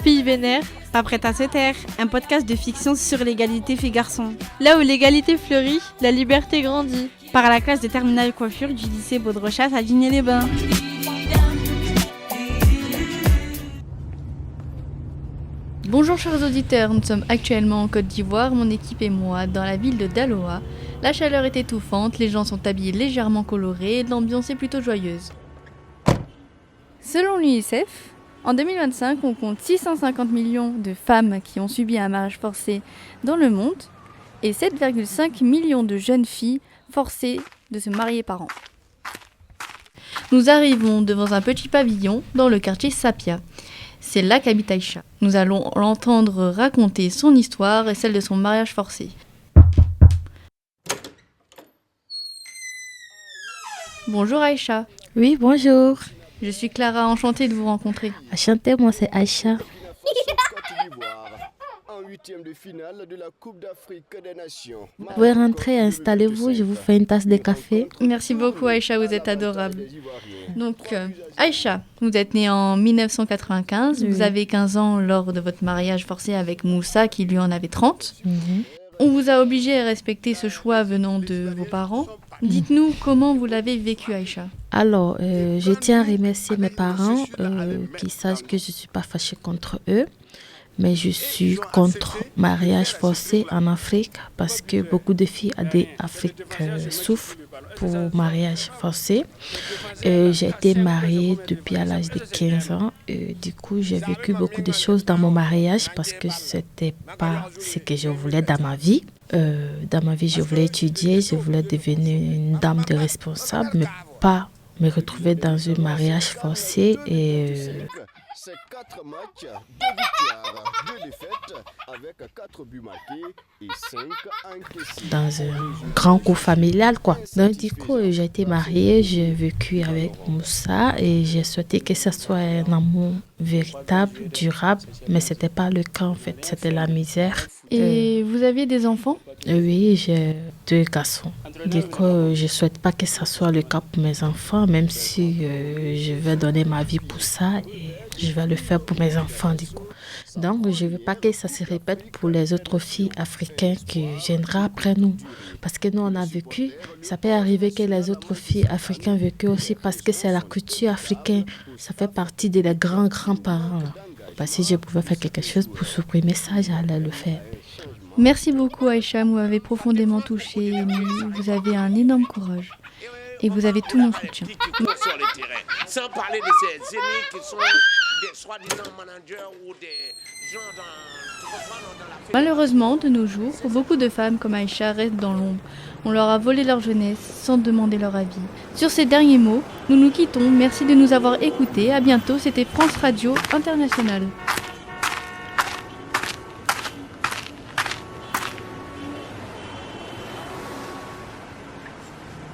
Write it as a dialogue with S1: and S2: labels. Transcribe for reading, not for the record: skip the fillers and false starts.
S1: Filles vénères, pas prêtes à se taire, un podcast de fiction sur l'égalité filles-garçons. Là où l'égalité fleurit, la liberté grandit. Par la classe de terminale coiffure du lycée Baudrechasse à Digne-les-Bains.
S2: Bonjour chers auditeurs, nous sommes actuellement en Côte d'Ivoire, mon équipe et moi, dans la ville de Daloa. La chaleur est étouffante, les gens sont habillés légèrement colorés et l'ambiance est plutôt joyeuse. Selon l'UNICEF, en 2025, on compte 650 millions de femmes qui ont subi un mariage forcé dans le monde et 7,5 millions de jeunes filles forcées de se marier par an. Nous arrivons devant un petit pavillon dans le quartier Sapia. C'est là qu'habite Aïcha. Nous allons l'entendre raconter son histoire et celle de son mariage forcé. Bonjour Aïcha.
S3: Oui, bonjour.
S2: Je suis Clara, enchantée de vous rencontrer.
S3: Enchantée, moi c'est Aïcha. Vous pouvez rentrer, installez-vous, je vous fais une tasse de café.
S2: Merci beaucoup Aïcha, vous êtes adorable. Donc Aïcha, vous êtes née en 1995,
S3: Oui.
S2: Vous avez 15 ans lors de votre mariage forcé avec Moussa qui lui en avait 30. On vous a obligé à respecter ce choix venant de vos parents. Dites-nous comment vous l'avez vécu Aïcha.
S3: Alors, je tiens à remercier mes parents qui sachent que je ne suis pas fâchée contre eux. Mais je suis contre mariage forcé en Afrique parce que beaucoup de filles d'Afrique souffrent pour mariage forcé. J'ai été mariée depuis à l'âge de 15 ans. Du coup, j'ai vécu beaucoup de choses dans mon mariage parce que ce n'était pas ce que je voulais dans ma vie. Dans ma vie, je voulais étudier, je voulais devenir une dame de responsable, mais pas me retrouver dans un mariage forcé
S4: C'est 4 matchs, 2 victoires, 2 défaites, avec 4 buts marqués et 5 encaissés.
S3: Dans un grand coup familial, quoi. Donc, du coup, j'ai été mariée, j'ai vécu avec Moussa et j'ai souhaité que ce soit un amour véritable, durable, mais ce n'était pas le cas, en fait, c'était la misère.
S2: Et vous aviez des enfants ?
S3: Oui, j'ai 2 garçons. Du coup, je ne souhaite pas que ça soit le cas pour mes enfants, même si je vais donner ma vie pour ça et je vais le faire pour mes enfants, du coup. Donc, je ne veux pas que ça se répète pour les autres filles africaines qui viendront après nous. Parce que nous, on a vécu. Ça peut arriver que les autres filles africaines vécu aussi parce que c'est la culture africaine. Ça fait partie de les grands-grands-parents. Parce que si je pouvais faire quelque chose pour supprimer ça, j'allais le faire.
S2: Merci beaucoup Aïcha, vous m'avez profondément touchée. Vous avez un énorme courage et vous avez tout mon soutien.
S5: Sur le terrain, sans parler de ces ennemis qui sont des soi-disant managers ou des gens dans la...
S2: Malheureusement, de nos jours, beaucoup de femmes comme Aïcha restent dans l'ombre. On leur a volé leur jeunesse sans demander leur avis. Sur ces derniers mots, nous nous quittons. Merci de nous avoir écoutés. À bientôt, c'était France Radio Internationale.